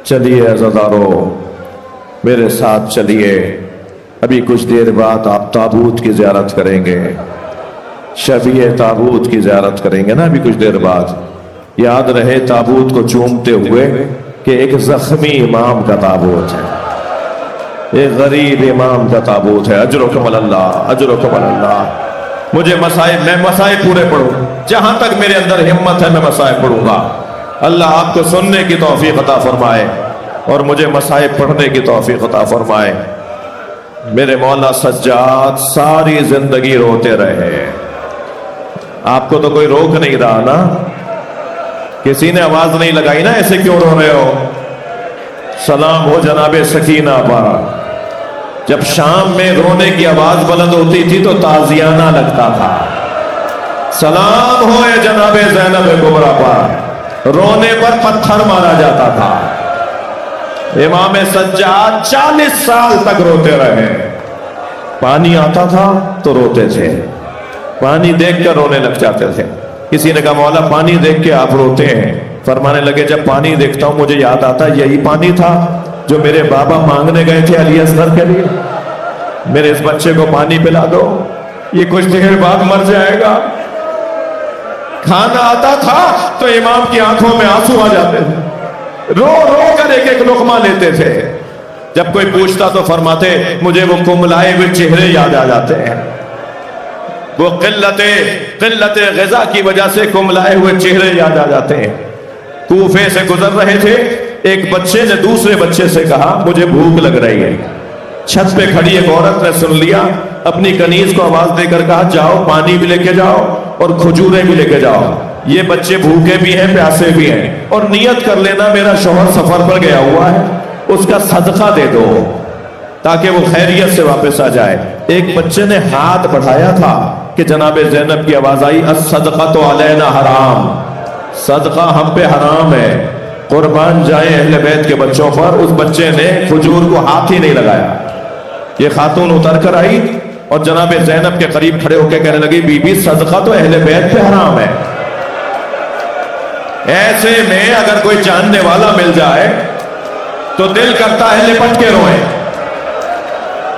چلیے عزیزارو، میرے ساتھ چلیے، ابھی کچھ دیر بعد آپ تابوت کی زیارت کریں گے، شفیع تابوت کی زیارت کریں گے نا ابھی کچھ دیر بعد۔ یاد رہے تابوت کو چومتے ہوئے کہ ایک زخمی امام کا تابوت ہے، ایک غریب امام کا تابوت ہے۔ اجرکم اللہ، اجرکم اللہ۔ مجھے میں مسائب پورے پڑھوں، جہاں تک میرے اندر ہمت ہے میں مسائب پڑھوں گا۔ اللہ آپ کو سننے کی توفیق عطا فرمائے اور مجھے مسائب پڑھنے کی توفیق عطا فرمائے۔ میرے مولا سجاد ساری زندگی روتے رہے، آپ کو تو کوئی روک نہیں رہا نا، کسی نے آواز نہیں لگائی نا ایسے کیوں رو رہے ہو۔ سلام ہو جناب سکینہ پر، جب شام میں رونے کی آواز بلند ہوتی تھی تو تازیانہ لگتا تھا۔ سلام ہو جناب زینب کبریٰ پر، رونے پر پتھر مارا جاتا تھا۔ امام سجاد 40 سال تک روتے رہے، پانی آتا تھا تو روتے تھے، پانی دیکھ کر رونے لگ جاتے تھے۔ کسی نے کہا مولا پانی دیکھ کے آپ روتے ہیں؟ فرمانے لگے جب پانی دیکھتا ہوں مجھے یاد آتا یہی پانی تھا جو میرے بابا مانگنے گئے تھے علی اصغر کے لیے، میرے اس بچے کو پانی پلا دو، یہ کچھ دیر بعد مر جائے گا۔ کھانا آتا تھا تو امام کی آنکھوں میں آنسو آ جاتے تھے، رو رو کر ایک ایک لقمہ لیتے تھے۔ جب کوئی پوچھتا تو فرماتے مجھے وہ کملائے ہوئے چہرے یاد آ جاتے ہیں، وہ قلت غذا کی وجہ سے کملائے ہوئے چہرے یاد آ جاتے ہیں۔ کوفے سے گزر رہے تھے، ایک بچے نے دوسرے بچے سے کہا مجھے بھوک لگ رہی ہے۔ چھت پہ کھڑی ایک عورت نے سن لیا، اپنی کنیز کو آواز دے کر کہا جاؤ پانی بھی لے کے جاؤ اور کھجوریں بھی لے کے جاؤ، یہ بچے بھوکے بھی ہیں پیاسے بھی ہیں، اور نیت کر لینا میرا شوہر سفر پر گیا ہوا ہے، اس کا صدقہ دے دو تاکہ وہ خیریت سے واپس آ جائے۔ ایک بچے نے ہاتھ بڑھایا تھا کہ جناب زینب کی آواز آئی الصدقۃ علینا حرام، صدقہ ہم پہ حرام ہے، قربان جائیں اہل بیت کے بچوں پر۔ اس بچے نے کھجور کو ہاتھ ہی نہیں لگایا۔ یہ خاتون اتر کر آئی اور جناب زینب کے قریب کھڑے ہو کے کہنے لگی بی بی صدقہ تو اہل بیت پہ حرام ہے۔ ایسے میں اگر کوئی جاننے والا مل جائے تو دل کرتا ہے لپٹ کے روئیں۔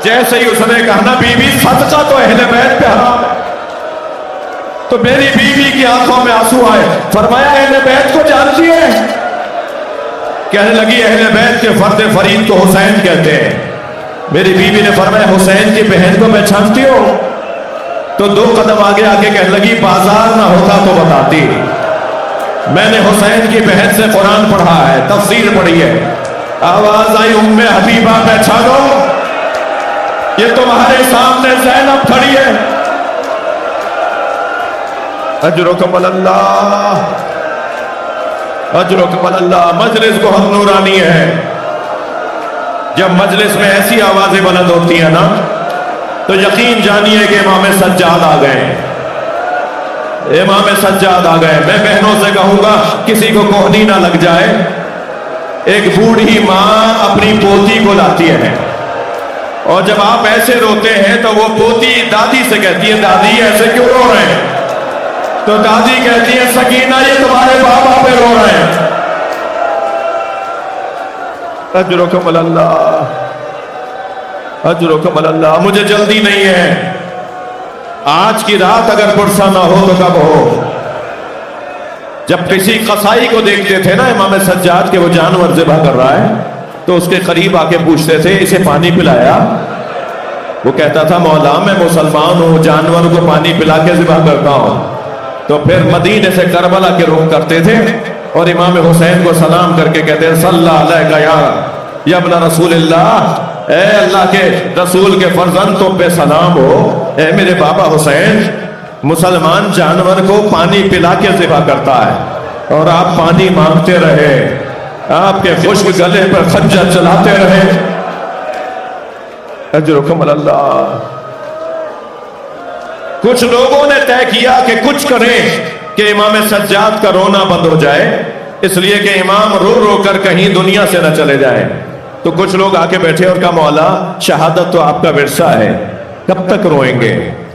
جیسے ہی اس نے کہا نا بی بی صدقہ تو اہل بیت پہ حرام ہے، تو میری بیوی کی آنکھوں میں آنسو آئے۔ فرمایا اہل بیت کو جانتی ہے؟ کہنے لگی اہل بیت کے فرد فرید کو حسین کہتے ہیں۔ میری بیوی نے فرمایا حسین کی بہن کو پہچانتی ہو؟ تو 2 قدم آگے آگے کہنے لگی بازار نہ ہوتا تو بتاتی، میں نے حسین کی بہن سے قرآن پڑھا ہے، تفسیر پڑھی ہے۔ آواز آئی ام حبیبہ پہچانو؟ یہ تمہارے سامنے زینب کھڑی ہے۔ اجرکم اللہ، اجرکم اللہ۔ مجلس بہت نورانی ہے، جب مجلس میں ایسی آوازیں بلند ہوتی ہیں نا تو یقین جانیے کہ امام سجاد آ گئے، امام سجاد آ گئے۔ میں بہنوں سے کہوں گا کسی کو کوہنی نہ لگ جائے۔ ایک بوڑھی ماں اپنی پوتی کو لاتی ہے اور جب آپ ایسے روتے ہیں تو وہ پوتی دادی سے کہتی ہے دادی ایسے کیوں رو رہے ہیں؟ تو دادی کہتی ہے سکینہ یہ تمہارے بابا پہ رو رہے ہیں۔ اجرکم اللہ، اجرکم اللہ۔ مجھے جلدی نہیں ہے، آج کی رات اگر پرسا نہ ہو تو کب ہو؟ جب کسی قصائی کو دیکھتے تھے نا امام سجاد کے وہ جانور ذبح کر رہا ہے تو اس کے قریب آ کے پوچھتے تھے اسے پانی پلایا؟ وہ کہتا تھا مولا میں مسلمان ہوں، جانور کو پانی پلا کے ذبح کرتا ہوں۔ تو پھر مدینے سے کربلا کے رخ کرتے تھے اور امام حسین کو سلام کر کے کہتے ہیں صلی اللہ علیہ یا ابن رسول اللہ، اے اللہ کے رسول کے فرزند تم پہ سلام ہو، اے میرے بابا حسین۔ مسلمان جانور کو پانی پلا کے ذبح کرتا ہے اور آپ پانی مانگتے رہے، آپ کے خشک گلے پر خنجر چلاتے رہے۔ اجرکم اللہ۔ کچھ لوگوں نے طے کیا کہ کچھ کریں کہ امام سجاد کا رونا بند ہو جائے، اس لیے کہ امام رو رو کر کہیں دنیا سے نہ چلے جائیں۔ تو کچھ لوگ آ کے بیٹھے اور کہا مولا شہادت تو آپ کا ورثہ ہے، کب تک روئیں گے؟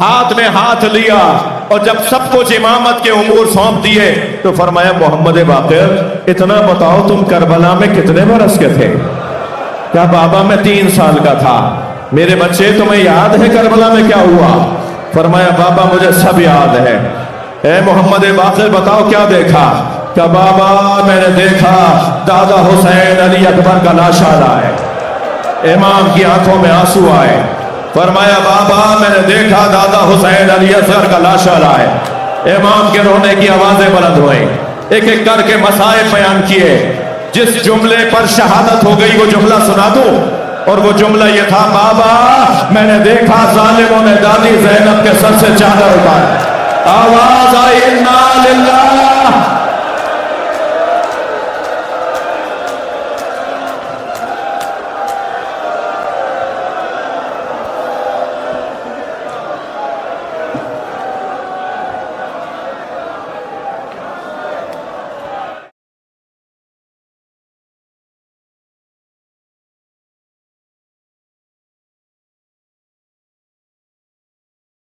ہاتھ میں ہاتھ لیا اور جب سب کچھ امامت کے امور سونپ دیے تو فرمایا محمد باقر اتنا بتاؤ تم کربلا میں کتنے برس کے تھے؟ کہا بابا میں 3 سال کا تھا۔ میرے بچے تمہیں یاد ہے کربلا میں کیا ہوا؟ فرمایا بابا مجھے سب یاد ہے۔ اے محمد باقر بتاؤ کیا دیکھا؟ کہ بابا میں نے دیکھا دادا حسین علی اکبر کا لاشا لائے، امام کی آنکھوں میں آنسو آئے۔ فرمایا بابا میں نے دیکھا دادا حسین علی اصغر کا لاشا لائے، امام کے رونے کی آوازیں بلند ہوئیں۔ ایک ایک کر کے مسائل بیان کیے۔ جس جملے پر شہادت ہو گئی وہ جملہ سنا دوں، اور وہ جملہ یہ تھا بابا میں نے دیکھا ظالموں نے دادی زینب کے سر سے چادر اتاری، آواز آئی انا للہ۔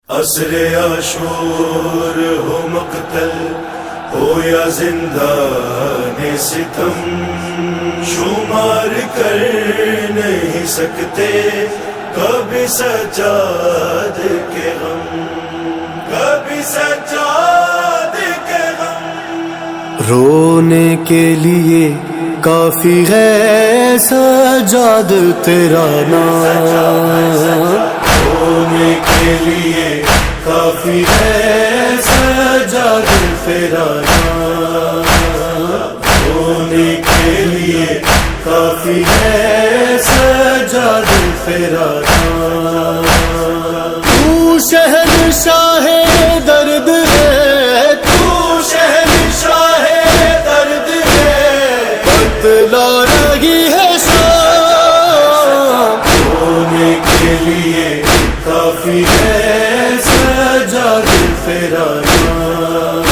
عصر عاشور ہو مقتل ہو یا زندان ستم، شمار کر نہیں سکتے کبھی سجاد کے غم، کبھی سجاد کے غم۔ رونے کے لیے کافی ہے سجاد تیرا نام، رونے کے لیے کافی ہے سجاد تیرا نام، رونے کے لیے کافی ہے سجاد تیرا نام۔ تو شہنشاہ درد ہے، تو شہنشاہ درد ہے، بتلا رہی ہے شام، رونے کے لیے کافی ہے سجاد تیرا نام،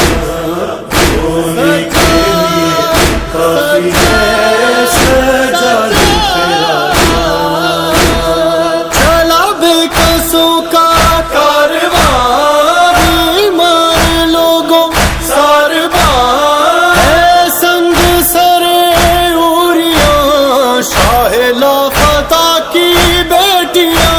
رونے کے لیے کافی ہے سجاد تیرا نام۔ چلا بے قصوں کا کارواں، بیمار لوگوں سارباں، ہے سنگ سر اوریاں، شاہ لا فتح کی بیٹیاں،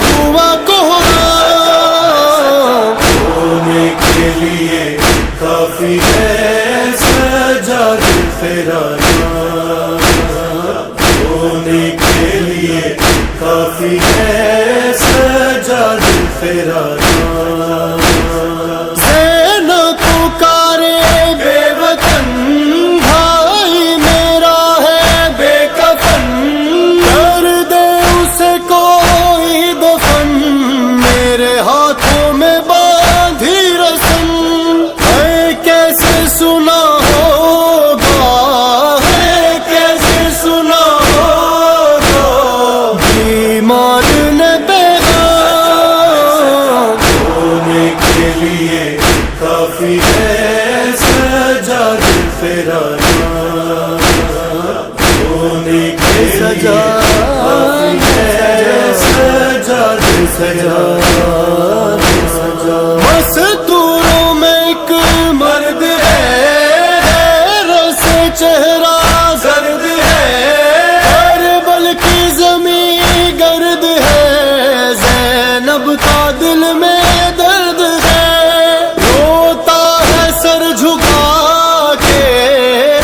ہوا کوہرام، رونے کے لیے کافی ہے سجاد تیرا نام، رونے کے لیے کافی ہے سجاد تیرا نام۔ زینب پکارے بے وطن، بھائی میرا ہے بے کفن، کر دے اسے کوئی دفن، میرے ہاتھوں میں باندھی رسم، ہے کیسے سنا ہوگا، ہے کیسے سنا ہوگا، بیمار نے پیغام، رونے کے لیے کافی ہے سجاد تیرا نام، رونے کے لیے کافی ہے سجاد تیرا نام۔ مستوروں میں ایک مرد ہے، رس چہرہ زرد ہے، کربل کی زمین گرد ہے، زینب کا دل میں درد ہے، روتا ہے سر جھکا کے،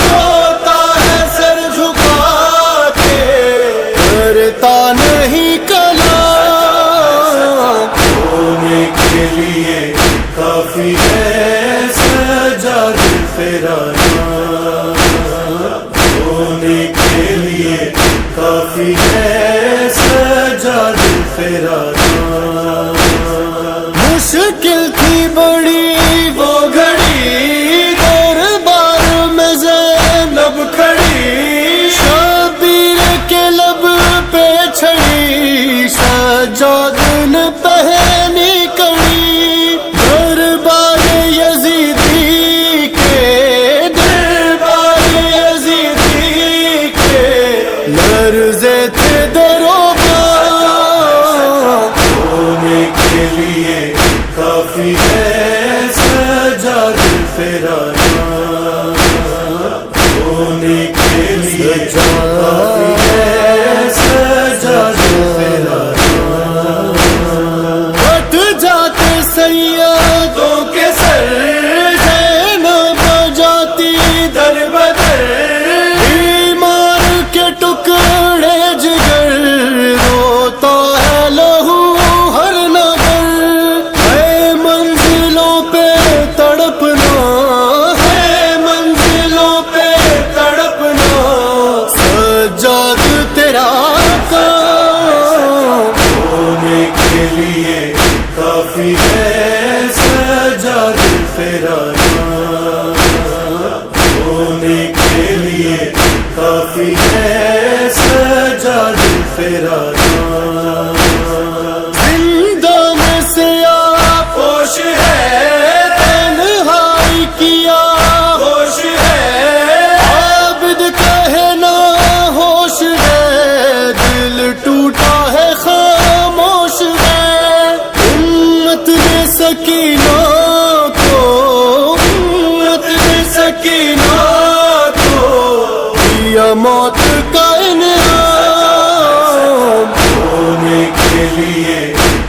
روتا ہے سر جھکا کے، کرتا نہیں کلام، رونے کے لیے کافی ہے سجاد تیرا نام، رونے کے لیے کافی ہے سجاد تیرا نام۔ مشکل تھی بڑی وہ گھڑی، دربار میں زینب کھڑی، شبیر کے لب پہ چھڑی، سجاد نے پہنی کڑی، دربار یزیدی کے، دربار عرضے تھے دروگا ہونے کے لیے کافی ہے سجاد فرانا، ہونے کے لیے کافی ہے سجاد فرانا، ہٹ جاتے سیادوں کے سر زینب جاتی در بدر بیمار کے ٹکڑے جگر روتا ہے لہو ہر نگر، ہے منزلوں پہ تڑپنا، ہے منزلوں پہ تڑپنا، سجاد تیرا کام ہونے کے لیے کافی ہے سجاد فرانا، ہونے کے لیے کافی ہے سجاد فرانا، زندہ میں سیاہ خوش ہے تنہائی کیا خوش ہے عابد کہنا ہوش ہے، دل ٹوٹا ہے خاموش ہے، امت نے سکینہ کو، امت نے سکینہ کو دیا موت کا انعام، ہونے کے لیے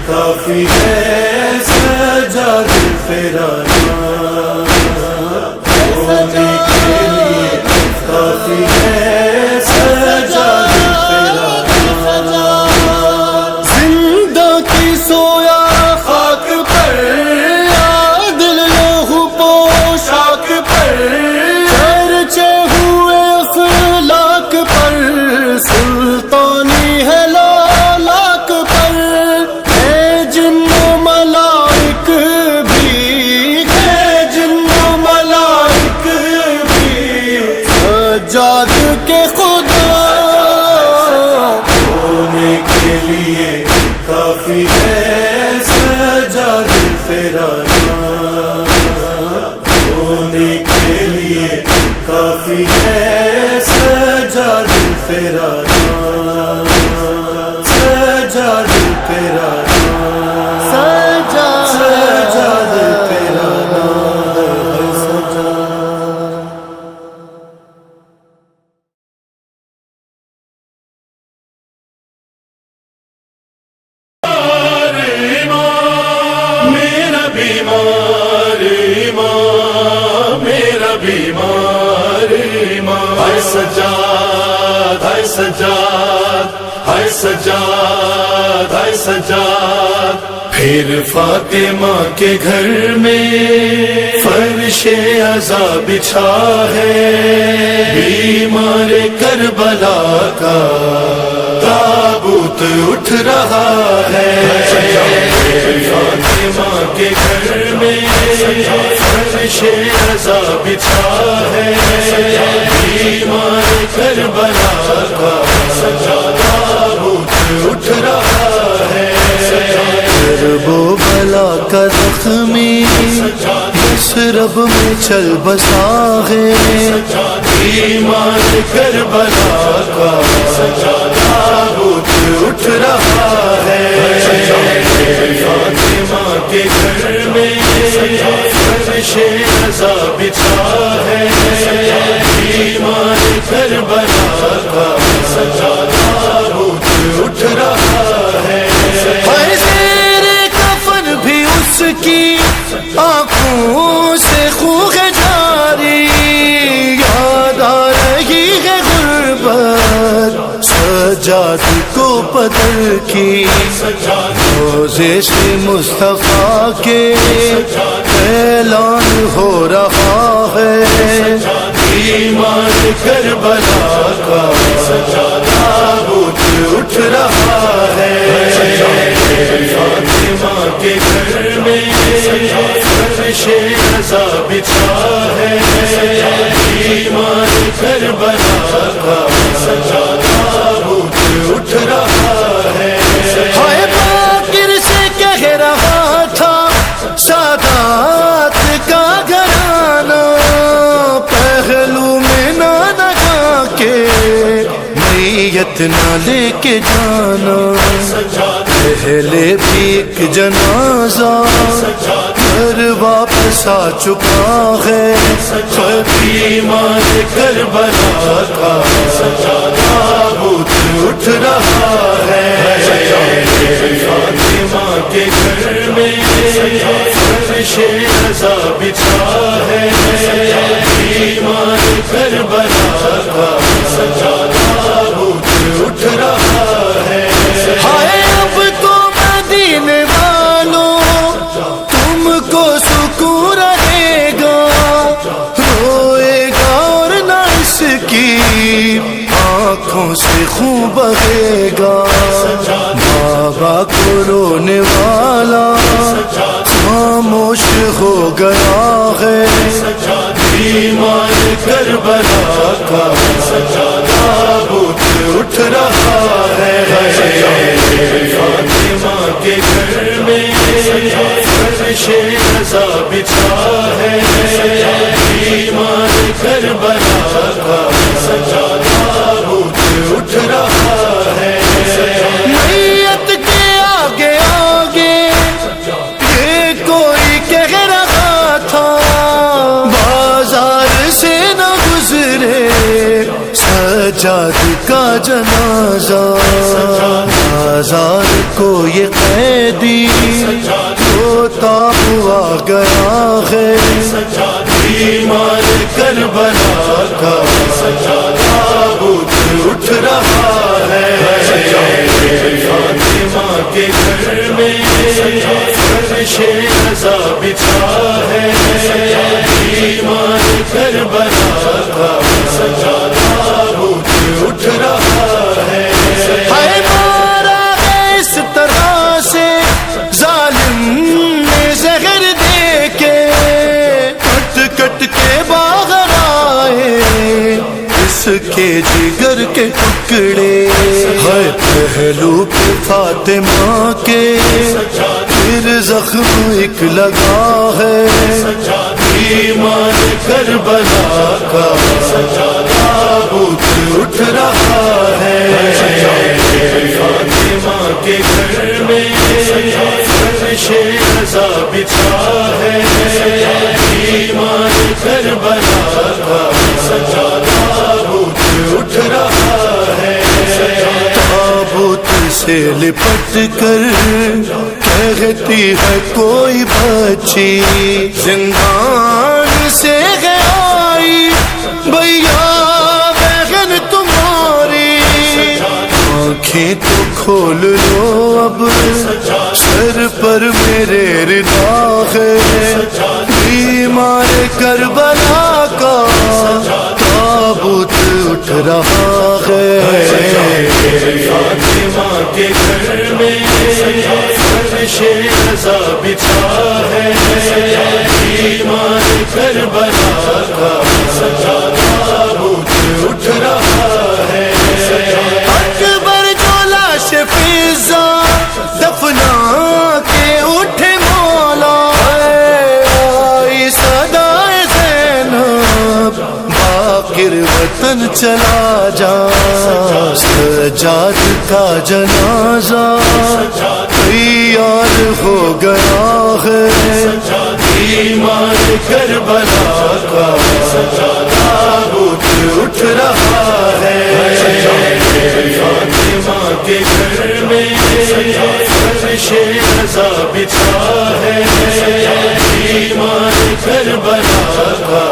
کافی ہے سجاد فرانا، ہونے کے لیے کافی ہے سجاد فرانا، زندہ کی سویا خاک پر عادل لہو پوشاک پر چرچے ہوئے افلاک پر، سلطانی ہے لالاک پر، ہے جن و ملائک بھی، ہے جن و ملائک بھی سجاد کے خدا، ہونے کے لیے کافی ہے سجاد فرانا، ہونے کے لیے کافی ہے سجاد فرانا، سجاد فرانا، سجاد فرانا، میرا بیمار ایمان، میرا بیمار ایمان، ہائے سجاد، ہائے سجاد، ہائے سجاد، ہائے سجاد، پھر فاطمہ کے گھر میں فرش عزا بچھا ہے، بیمار کربلا کا تابوت اٹھ رہا ہے، فاطمہ کے گھر میں فرش عزا بچھا ہے، بیمار کربلا کا تابوت اٹھ رہا ہے، کرب و بلا کا زخمی یثرب میں چل بسا ہے، بیمار کربلا کا تابوت اٹھ رہا ہے، فاطمہ کے گھر میں فرش عزا بچھا ہے، بیمار کربلا کا تابوت اٹھ رہا ہے، ہائے زیر کفن بھی اس کی آنکھوں سے خون جاری، یاد آ رہی ہے غربت سجاد کو بدر کی، روزے سے مصطفیٰ کے اعلان ہو رہا ہے، بیمار کربلا کا تابوت اٹھ رہا ہے، فاطمہ کے گھر میں فرش عزا بچھا ہے، بیمار کربلا کا تابوت اٹھ رہا ہے، ہائے باقر سے کہہ رہا تھا سادات کا گھرانہ، پہلو میں نہ لگا کے نئی میت نہ لے کے جانا، پہلے بھی ایک جنازہ گھر واپس آ چکا ہے، بیمار کربلا کا تابوت اٹھ رہا ہے، فاطمہ کے گھر میں فرش رضا بچھا ہے، بیمار کربلا کا تابوت اٹھ رہا ہے۔ ہائے اب تو مدینے والوں تم کو سکون رہے گا، روئے گا اور نہ اس کی آنکھوں سے خون بہے گا، بابا کو رونے والا خاموش ہو گیا ہے، بیمار کربلا کا تابوت اٹھ رہا ہے، فاطمہ کے گھر میں فرش رضا بچھا ہے، بیمار کربلا کا تابوت اٹھ رہا ہے۔ میت کے آگے آگے یہ کوئی کہہ رہا تھا، بازار سے نہ گزرے سجاد کا جنازہ، بازار کو یہ قیدی ہوتا ہوا گیا ہے، بیمار کربلا کا تابوت اٹھ رہا ہے، فاطمہ کے گھر میں فرش رضا بچھا ہے، بیمار کربلا کا تابوت اٹھ رہا ہے۔ ہائے مارا ہے اس طرح سے ظالم نے زہر دے کے، کٹ کٹ کے باہر آئے اس کے جگر کے ٹکڑے، ہے پہلو پہ فاطمہ کے پھر زخم ایک لگا ہے، بیمار کربلا کا تابوت اٹھ رہا ہے، فاطمہ کے گھر میں فرش رضا بچھا ہے، بیمار کربلا کا تابوت اٹھ رہا ہے۔ تابوت سے لپٹ کر کہتی ہے کوئی بچی، زندان سے ہے آئی بھیا بہن تمہاری، آنکھیں تو کھول لو اب سر پر میرے رضا ہے، بیمار کربلا کا تابوت اٹھ رہا ہے، فاطمہ کے گھر میں فرش رضا بچھا ہے، بیمار کربلا کا تابوت اٹھ رہا ہے۔ اکبر جو لاش فضا دفنا کے اٹھے مولا، آئی صدائے زینب باقر وطن چلا جا، سجاد کا جنازہ تیار ہو گیا ہے، بیمار کربلا کا تابوت اٹھ رہا ہے، فاطمہ کے گھر میں فرش رضا بچھا ہے، بیمار کربلا کا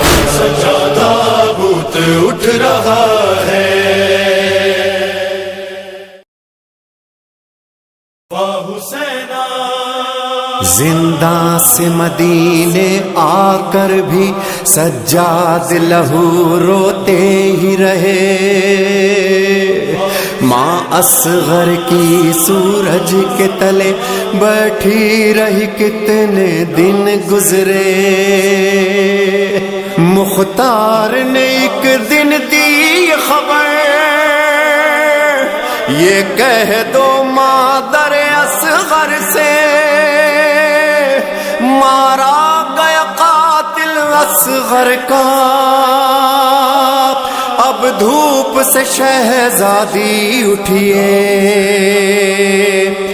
تابوت اٹھ رہا ہے۔ زندہ سے مدینے آ کر بھی سجاد لہو روتے ہی رہے، ماں اصغر کی سورج کے تلے بیٹھی رہی کتنے دن گزرے، مختار نے ایک دن دی خبر، یہ کہہ دو مادر اصغر سے مارا گیا قاتل اصغر کا، اب اب دھوپ سے شہزادی اٹھیے،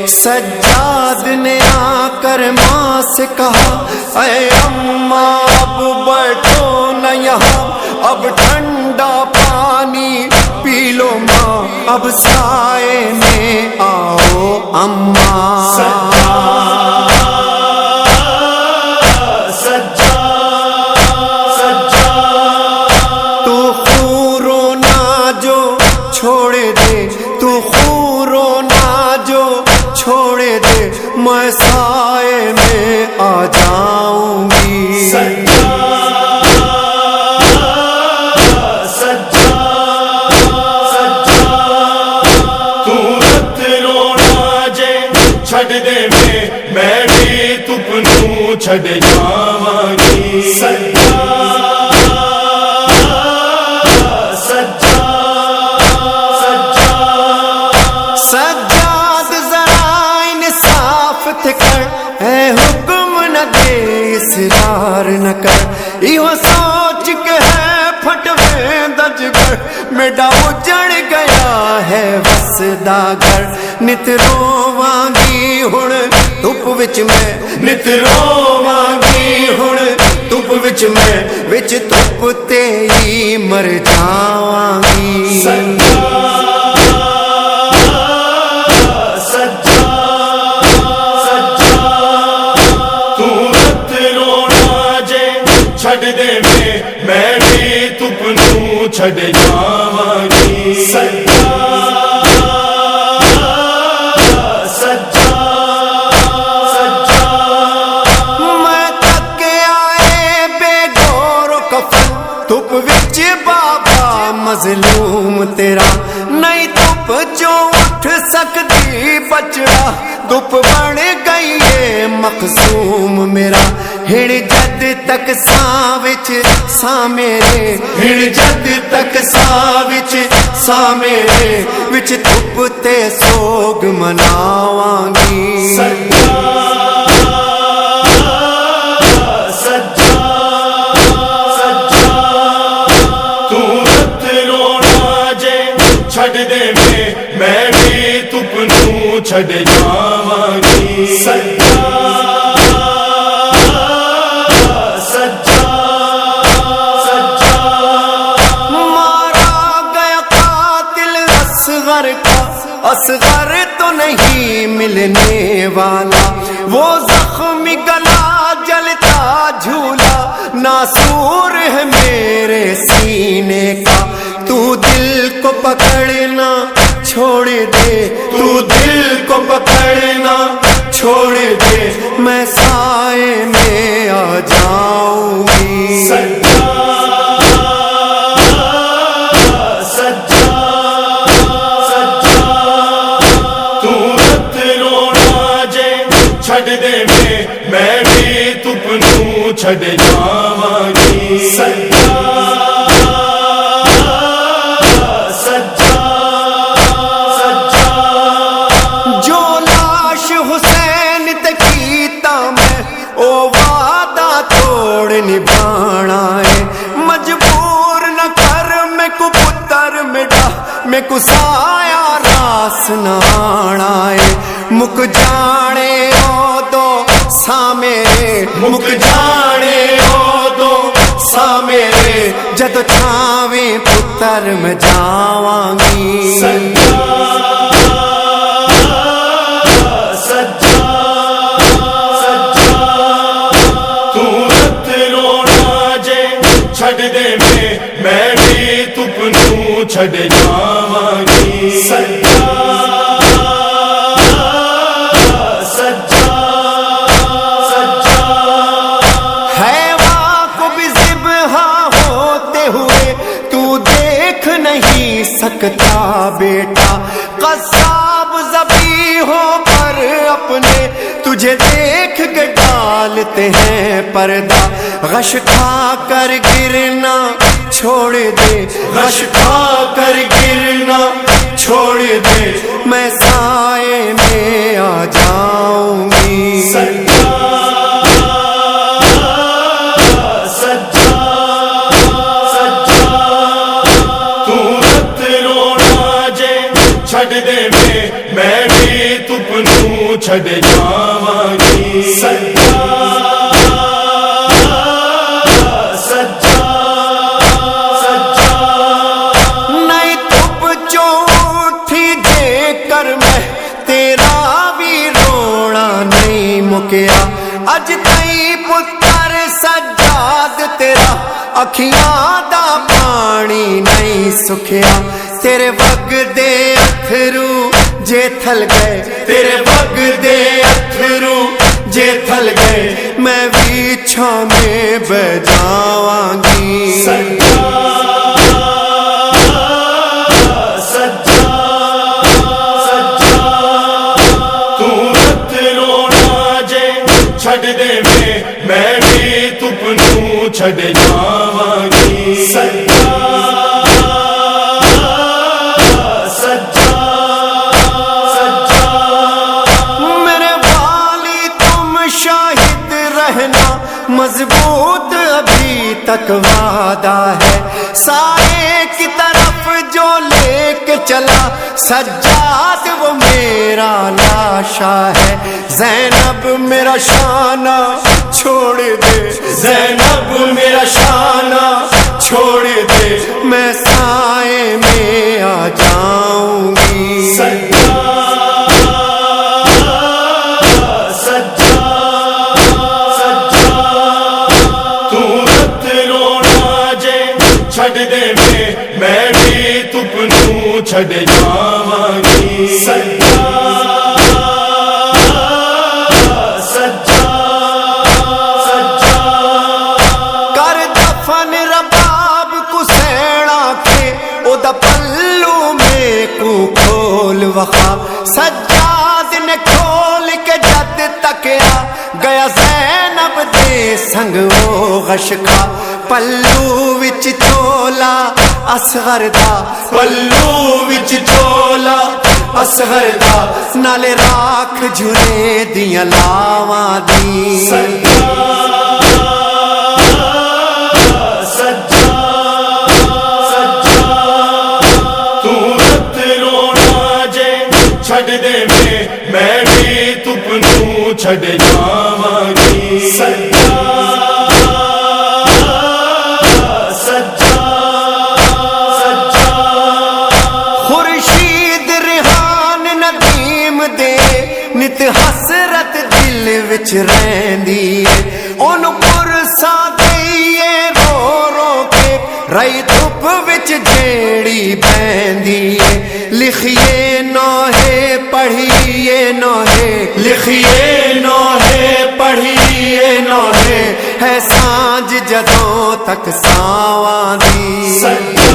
سجاد نے آ کر ماں سے کہا اے اماں اب بیٹھو نہ یہاں، اب ٹھنڈا پانی پی لو ماں، اب سائے میں آؤ اماں۔ چھوڑے دے میں سائے میں آ جاؤں گی، تو رت رونا جے چھڈ دے میں بھی تپنوں چھڈ جاواں گی، اے حکم نہ دے اصرار نہ کر، یہ سوچ کے ہے پھٹوے دج کر، میڈا اجڑ گیا ہے وسدا گھر، نت روواں گی ہن دھوپ وچ میں، نت روواں گی ہن دھوپ وچ میں، وچ دھوپ تے ہی مر جاواں گی۔ چھڈ دے میں بھی تپنوں چھڈ جاواں گی، میں تک کے آئے بے گور و کفن، دھوپ وچ بابا مظلوم تیرا، نہیں دھوپ جو اٹھ سکتی بچڑا، دھوپ بن گئی ہے مقصوم میرا، ہڑ جد تک ساں وچ ساں میرے، ہڑ جد تک ساں وچ ساں میرے، وچ دھوپ تے سوگ مناواں گی۔ چھڈ دے میں بھی تپنوں چھڈ جاواں گی، مارا گیا قاتل اصغر کا، اصغر تو نہیں ملنے والا، وہ زخمی گلا جلتا جھولا، ناسور ہے میرے سینے کا، تو دل کو پکڑنا چھوڑ دے، تو دل کو پکڑنا چھوڑ دے، میں سائے میں آ جاؤں گی۔ تو رت رونا جے چھڈ دے میں بھی تپنوں چھڈ جاواں گی، نبھانا ہے مجبور نہ کر میں کو پتر مٹا، میں کو سایہ راس نہ آنا ہے، مک جانے او دو سا میرے، مک جانے او دو سا میرے، جد چھاویں پتر میں جاواں گی۔ چھڈ دے میں بھی تپنوں چھڈ جاواں گی، حیواں کو بھی ذبح ہوتے ہوئے تو دیکھ نہیں سکتا بیٹا، قصاب ذبیحوں پر اپنے تجھے دیکھ کے ڈالتے ہیں پردہ، غش کھا کر گرنا چھوڑ دے، غش کھا کر گرنا چھوڑ دے، میں سائے میں آ جاؤں گی۔ تو چھڈ دے میں بھی تپ نو چھڈ جاواਂਗੀ سجا سجا سجا نہیں تپ چوٹھی دے کر میں تیرا بھی رونا نہیں مکیا اج تئی پتر سجاد تیرا اکھیاں دا پانی نہیں سکھیا تیرے وگ دے اتھرو جے تھل گئے تیرے وگ دے اتھرو جے تھل گئے میں بھی چھاں میں بہ جاواਂਗੀ سجا سجا سجا تو رت رونا جے چھڈ دے میں بھی تپ نو چھڈ جاواਂਗੀ سجا سجا سجا میرے والی تم شاہد رہنا مضبوط ابھی تک وعدہ ہے سائے کی طرف جو لے کے چلا سجاد وہ میرا لاشا ہے زینب میرا شانہ چھوڑ دے زینب میرا شانہ چھوڑ دے میں سائے میں آ جاؤں گی سجا سجا سجا تو رت رونا جے چھڈ دے میں بھی تپ نو چھڈ جاواਂਗੀ سجا سجا سجا کر دفن رباب کو سیڑا کے او دا پلو میں کو کھول وخا سجاد نے کھول کے جد تکیا گیا زینب دے سنگ وہ غشکا پلو وچ چولا اصغر دا پلو وچ چولا اصغر دا نالے راکھ جھرے دیاں لاواں دی سجا سجا سجا تو رت رونا جے چھڈ دے میں بھی تپ نو چھڈ جاواਂਗੀ سجا سجا سجا خورشید ریحان ندیم دے نت حسرت دل وچ رہندی ہے اون پرسا دئیے رو رو کے رئی دھوپ وچ جیڑی بہندی ہے لکھیے نوحے پڑھیے نوحے لکھیے نوحے پڑھیے نوحے ہے سانج جدوں تک ساواں دی سجا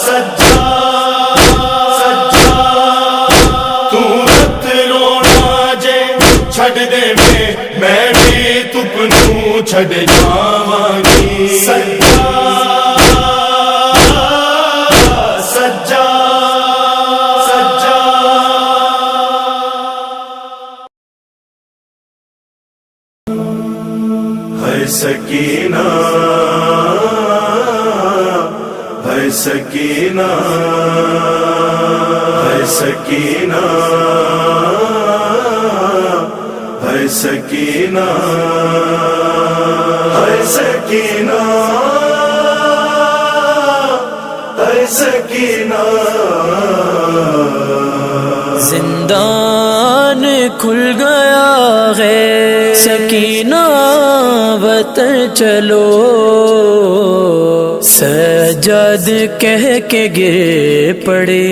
سجا سجا تو رت رونا جے چھڈ دے میں بھی تپ نو چھڈ جاواਂਗੀ سجا سجا سجا ہے سکینہ ہے سکینہ ہے سکینہ ہے سکینہ ہے سکینہ ہے سکینہ زندان کھل گیا ہے سکینہ وطن چلو سجاد کہہ کے گر پڑے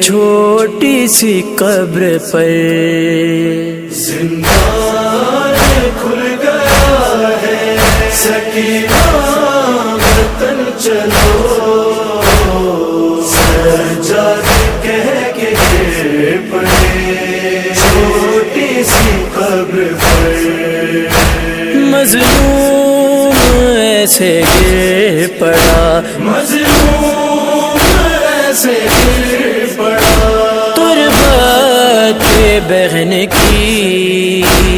چھوٹی سی قبر پر زندان کھل گیا ہے سکینہ وطن چلو سجاد کہہ کے گر پڑے چھوٹی سی قبر پر مظلوم ایسے گر پڑا مظلوم ایسے گر پڑا تربت بہن کی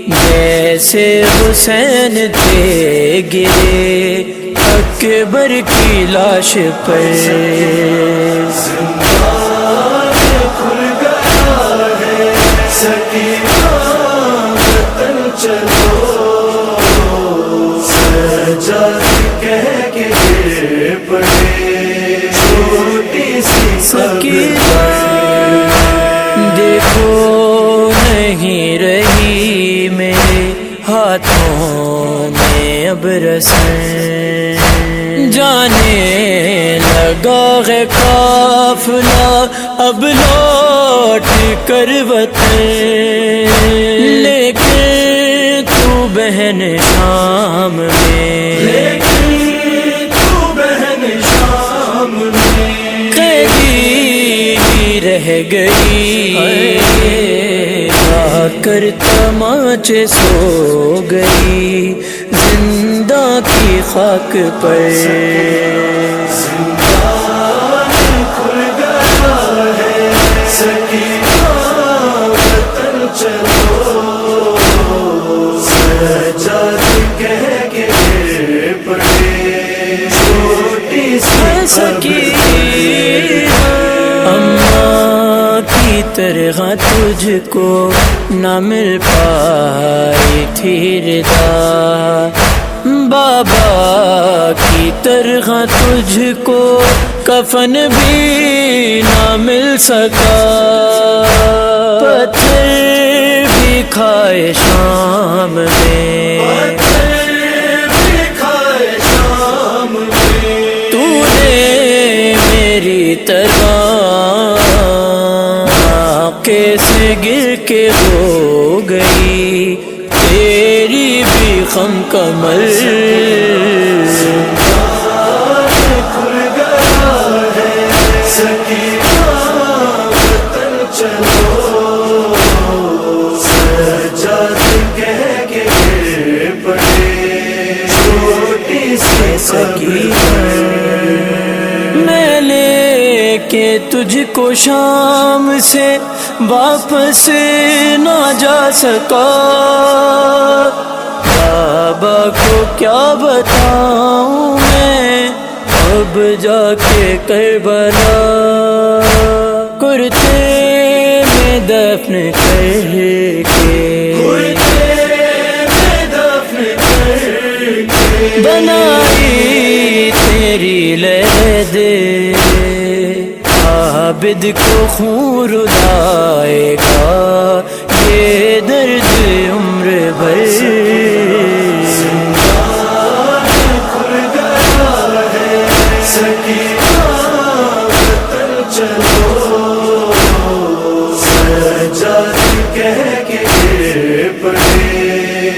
جیسے حسین تھے گرے حق اکبر کی لاش پر کھل گیا ہے سکینہ وطن چلو سجاد کہہ کے گر پڑے چھوٹی سی سکینہ دیکھو نہیں رہی میرے ہاتھوں میں اب رسیں جانے لگا ہے قافلہ اب لوٹ کر وطن لیکن تو بہن شام میں قیدی رہ گئی آ کر تماچے سو گئی زندہ کی خاک پر کھل گیا ہے سکینہ وطن چلو سجاد کہہ کے گر پڑے چھوٹی سی سکینہ اماں کی طرح تجھ کو نہ مل پائی تھی رضا بابا کی طرح تجھ کو کفن بھی نہ مل سکا پتھر بھی کھائے شام میں تو نے میری طرح کیسے گر کے ہو گئی تیری بھی خم کمل کھل گیا ہے سکینہ وطن چلو سجاد کہہ کے گر پڑے چھوٹی سی سکینہ میں لے کے تجھ کو شام سے واپس نہ جا سکا بابا کو کیا بتاؤں میں اب جا کے کربلا کرتے میں دفن کر کے بنائی تیری لہد عابد کو خون رلائے گا یہ درد عمر بھر کھل گیا ہے سکینہ وطن چلو سجاد کہہ کے گر پڑے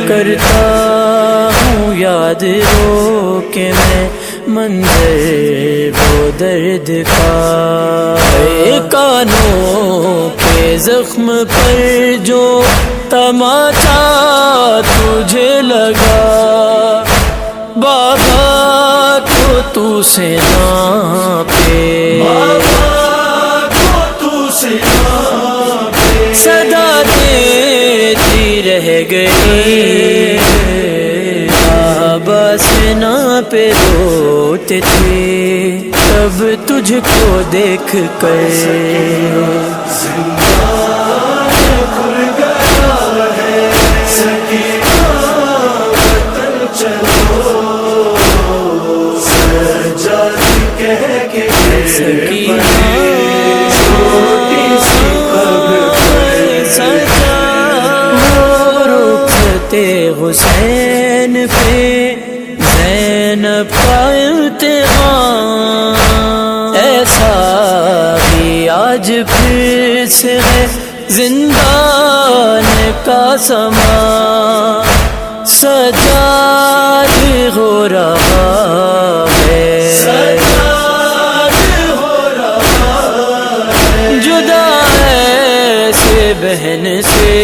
کرتا ہوں یاد رو کے میں منظر وہ درد کا کانوں کے زخم پر جو تماچا تجھے لگا بابا کو تو سے ناپے صدا دیتی رہ گئی بابا سے نا پہ روتے تھے تب تجھ کو دیکھ کر کھل گیا ہے سکینہ وطن چلو سجاد کہہ کے حسین پہ زینب کا امتحان ایسا بھی آج پھر سے ہے زندان کا سما سجاد ہو رہا ہے جدا ایسے بہن سے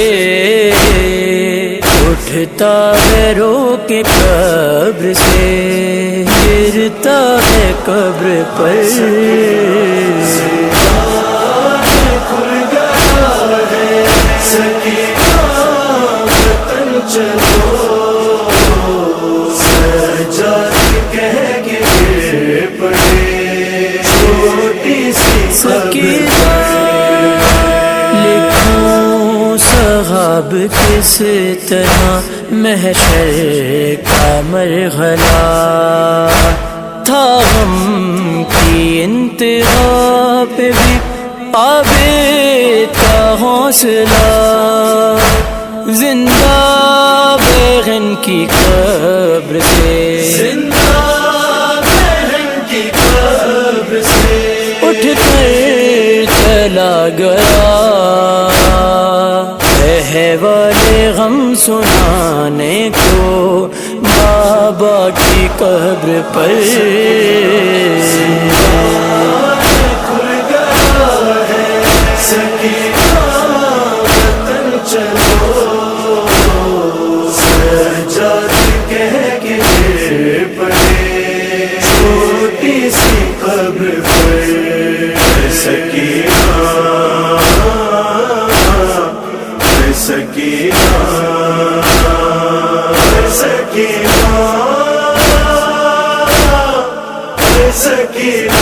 اٹھتا ہے رو کے قبر سے گرتا ہے قبر پر کھل گیا ہے سکینہ وطن چلو اب کس طرح محشر کا مرحلہ تھا، غم کی انتہا پہ بھی عابد کا حوصلہ، زندہ بہن کی قبر سے، زندہ بہن کی قبر سے اٹھ کر چلا گیا، والے غم سنانے کو بابا کی قبر پر، کھل گیا ہے سکینہ وطن چلو، سجاد کہہ کے پڑے چھوٹی سی قبر پر، سکینہ سکینہ سکینہ سکینہ۔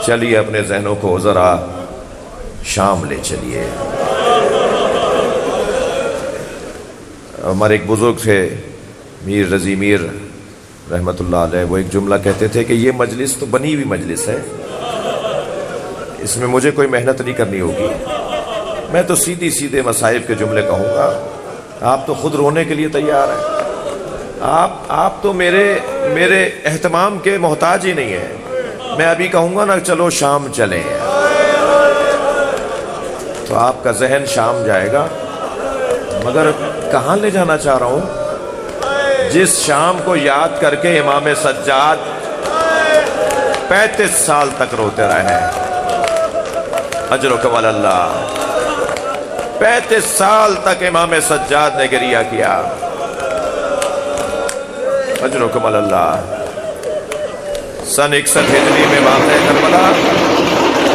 چلیے اپنے ذہنوں کو ذرا شام لے چلیے۔ ہمارے ایک بزرگ تھے میر رضی میر رحمت اللہ علیہ، وہ ایک جملہ کہتے تھے کہ یہ مجلس تو بنی ہوئی مجلس ہے، اس میں مجھے کوئی محنت نہیں کرنی ہوگی، میں تو سیدھی سیدھے مصائب کے جملے کہوں گا، آپ تو خود رونے کے لیے تیار ہیں، آپ تو میرے اہتمام کے محتاج ہی نہیں ہیں، میں ابھی کہوں گا نا چلو شام چلیں تو آپ کا ذہن شام جائے گا، مگر کہاں لے جانا چاہ رہا ہوں؟ جس شام کو یاد کر کے امام سجاد 35 سال تک روتے رہے، اجرکم اللہ، 35 سال تک امام سجاد نے گریہ کیا، اجرکم اللہ۔ سن 61 ہجری میں واقع کربلا،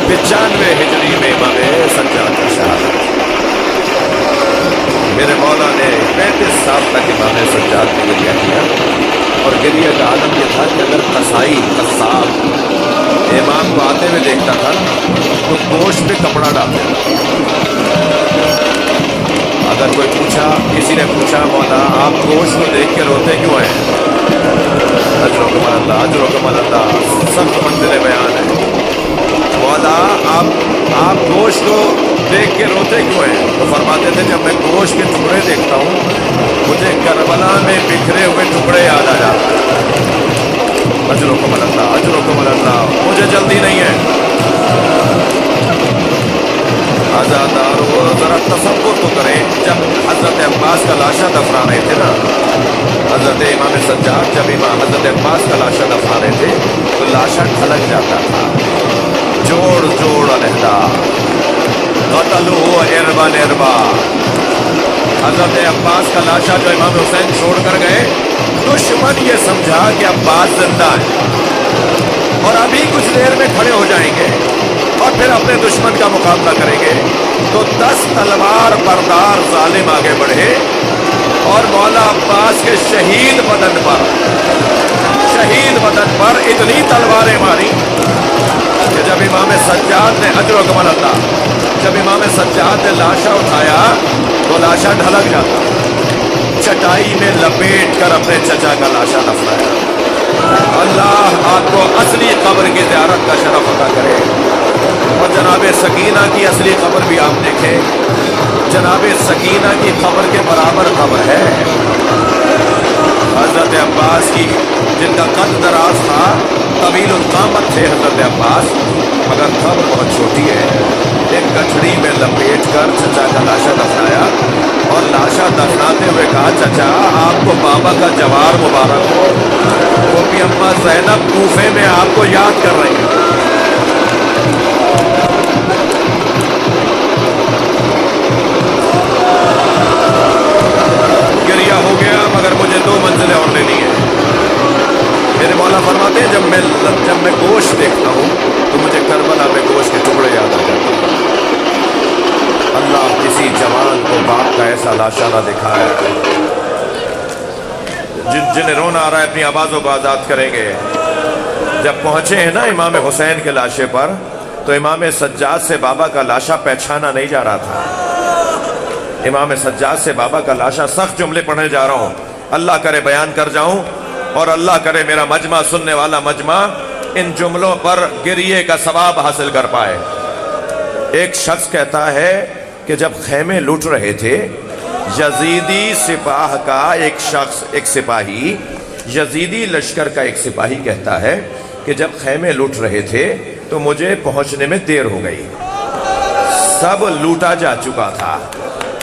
95 ہجری میں امام سجاد کا شہادت۔ میرے مولا نے 35 سال تک امام سجاد نے گریہ کیا، اور گریہ کا عالم یہ تھا کہ اگر قصائی قصاب امام کو آتے ہوئے دیکھتا تھا تو گوشت پہ کپڑا ڈالتے تھا۔ اگر کوئی پوچھا، کسی نے پوچھا مولا آپ گوشت کو دیکھ کے روتے کیوں ہیں؟ اجرکم اللہ، اجرکم اللہ، سخت منزل بیان ہے۔ مولا آپ گوشت کو دیکھ کے روتے کیوں ہیں؟ تو فرماتے تھے جب میں گوشت کے ٹکڑے دیکھتا ہوں مجھے کربلا میں بکھرے ہوئے ٹکڑے یاد آ جاتے ہیں۔ اجرکم اللہ، اجرکم اللہ، مجھے جلدی نہیں ہے۔ ذرا تصور تو کریں، جب حضرت عباس کا لاشا دفنا رہے تھے نا، حضرت امام سجاد جب حضرت عباس کا لاشا دفنا رہے تھے تو لاشا ڈھلک جاتا تھا، جوڑ جوڑ علیحدہ، قتلو اربا اربا۔ حضرت عباس کا لاشا جو امام حسین چھوڑ کر گئے، دشمن یہ سمجھا کہ عباس زندہ ہے اور ابھی کچھ دیر میں کھڑے ہو جائیں گے اور پھر اپنے دشمن کا مقابلہ کریں گے، تو 10 تلوار بردار ظالم آگے بڑھے اور مولا عباس کے شہید بدن پر اتنی تلواریں ماری کہ جب امام سجاد نے اجرکم اللہ، جب امام سجاد نے لاشا اٹھایا تو لاشا ڈھلک جاتا، چٹائی میں لپیٹ کر اپنے چچا کا لاشا دفنایا۔ اللہ آپ کو اصلی قبر کی زیارت کا شرف عطا کرے، اور جناب سکینہ کی اصلی قبر بھی آپ دیکھیں، جناب سکینہ کی قبر کے برابر قبر ہے۔ حضرت عباس کی، جن کا قد دراز تھا، طویل القامت تھے حضرت عباس، مگر قبر بہت چھوٹی ہے، ایک گٹھڑی میں لپیٹ کر چچا کا لاشا دفنایا، اور لاشا دفناتے ہوئے کہا چچا آپ کو بابا کا جوار مبارک ہو، وہ بھی اماں زینب کوفے میں آپ کو یاد کر رہی ہیں۔ گریہ ہو گیا مگر مجھے 2 منزلیں اور لینی ہیں۔ میرے مولا فرماتے ہیں جب میں گوشت دیکھتا ہوں تو مجھے کربلا میں گوشت کے ٹکڑے یاد آ جاتے ہیں۔ اللہ کسی جوان کو باپ کا ایسا لاشا نہ دکھائے، جنہیں رونا آ رہا ہے اپنی آوازوں کو آزاد کریں گے۔ جب پہنچے ہیں نا امام حسین کے لاشے پر تو امام سجاد سے بابا کا لاشا پہچانا نہیں جا رہا تھا. امام سجاد سے بابا کا لاشا سخت جملے پڑھنے جا رہا ہوں, اللہ کرے بیان کر جاؤں اور اللہ کرے میرا مجمع سننے والا مجمع ان جملوں پر گریے کا ثواب حاصل کر پائے. ایک شخص کہتا ہے کہ جب خیمے لوٹ رہے تھے یزیدی سپاہ کا ایک شخص, ایک سپاہی, یزیدی لشکر کا ایک سپاہی کہتا ہے کہ جب خیمے لوٹ رہے تھے تو مجھے پہنچنے میں دیر ہو گئی, سب لوٹا جا چکا تھا.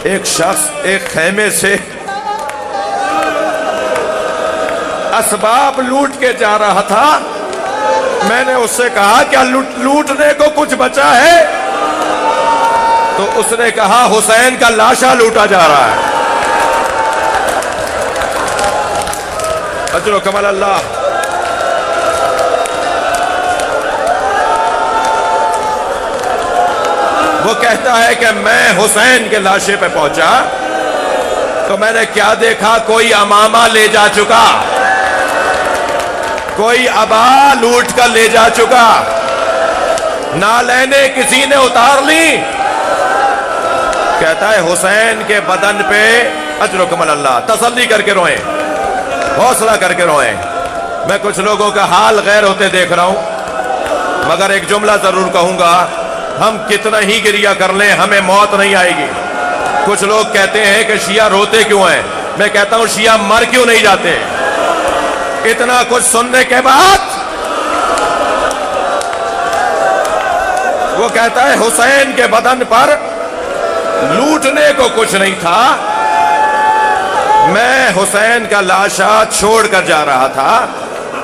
ایک شخص ایک خیمے سے اسباب لوٹ کے جا رہا تھا. میں نے اس سے کہا کیا لوٹنے کو کچھ بچا ہے؟ تو اس نے کہا حسین کا لاشا لوٹا جا رہا ہے. اجر و کمال اللہ. وہ کہتا ہے کہ میں حسین کے لاشے پہ پہنچا تو میں نے کیا دیکھا, کوئی امامہ لے جا چکا, کوئی عبا لوٹ کر لے جا چکا, نالینیں کسی نے اتار لی. کہتا ہے حسین کے بدن پہ, اجر و کمال اللہ, تسلی کر کے روئیں, حوصلہ کر کے روئیں. میں کچھ لوگوں کا حال غیر ہوتے دیکھ رہا ہوں, مگر ایک جملہ ضرور کہوں گا, ہم کتنا ہی گریہ کر لیں ہمیں موت نہیں آئے گی. کچھ لوگ کہتے ہیں کہ شیعہ روتے کیوں ہیں, میں کہتا ہوں شیعہ مر کیوں نہیں جاتے. اتنا کچھ سننے کے بعد وہ کہتا ہے حسین کے بدن پر لوٹنے کو کچھ نہیں تھا, میں حسین کا لاشا چھوڑ کر جا رہا تھا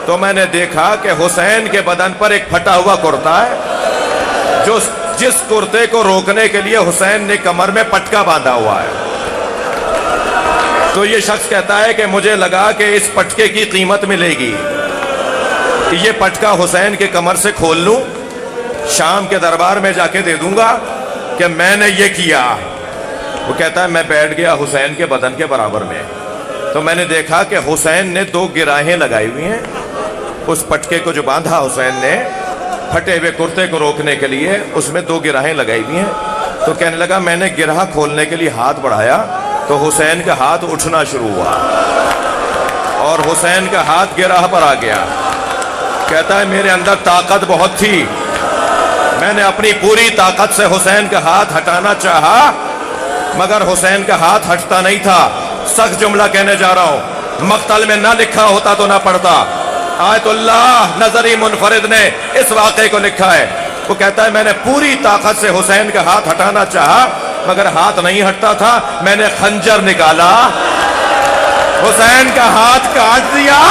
تو میں نے دیکھا کہ حسین کے بدن پر ایک پھٹا ہوا کرتا ہے, جس کرتے کو روکنے کے لیے حسین نے کمر میں پٹکا باندھا ہوا ہے. تو یہ شخص کہتا ہے کہ مجھے لگا کہ اس پٹکے کی قیمت ملے گی, یہ پٹکا حسین کے کمر سے کھول لوں, شام کے دربار میں جا کے دے دوں گا کہ میں نے یہ کیا. وہ کہتا ہے میں بیٹھ گیا حسین کے بدن کے برابر میں, تو میں نے دیکھا کہ حسین نے 2 گراہیں لگائی ہوئی ہیں. اس پٹکے کو جو باندھا حسین نے پھٹے ہوئے کرتے کو روکنے کے لیے, اس میں 2 گراہیں لگائی ہوئی ہیں. تو کہنے لگا میں نے گرہ کھولنے کے لیے ہاتھ بڑھایا تو حسین کا ہاتھ اٹھنا شروع ہوا اور حسین کا ہاتھ گرہ پر آ گیا. کہتا ہے میرے اندر طاقت بہت تھی, میں نے اپنی پوری طاقت سے حسین کا ہاتھ ہٹانا چاہا مگر حسین کا ہاتھ ہٹتا نہیں تھا. سخت جملہ کہنے جا رہا ہوں, مقتل میں نہ لکھا ہوتا تو نہ پڑھتا. آیت اللہ نظری منفرد نے اس واقعے کو لکھا ہے. وہ کہتا ہے میں نے پوری طاقت سے حسین کا ہاتھ ہٹانا چاہا مگر ہاتھ نہیں ہٹتا تھا. میں نے خنجر نکالا, حسین کا ہاتھ کاٹ دیا.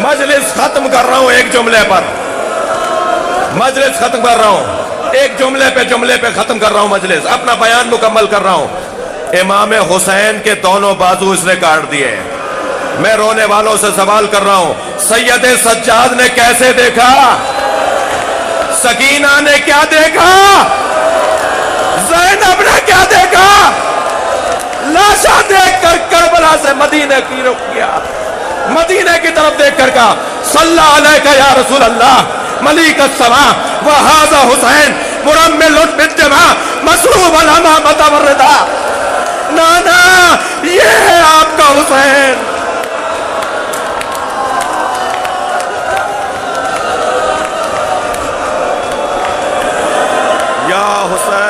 مجلس ختم کر رہا ہوں ایک جملے پر, مجلس ختم کر رہا ہوں ایک جملے پہ ختم کر رہا ہوں مجلس, اپنا بیان مکمل کر رہا ہوں. امام حسین کے دونوں بازو اس نے کاٹ دیے. میں رونے والوں سے سوال کر رہا ہوں, سید سجاد نے کیسے دیکھا, سکینہ نے کیا دیکھا, زینب نے کیا دیکھا؟ لاشا دیکھ کر کربلا سے مدینے کی رخ کیا, مدینے کی طرف دیکھ کر کہا صلی علیہ یا رسول اللہ ملیک السماء وہذا حسین مرمل بالدماء مسروب الامامۃ والردا. نانا یہ ہے آپ کا حسین. یا حسین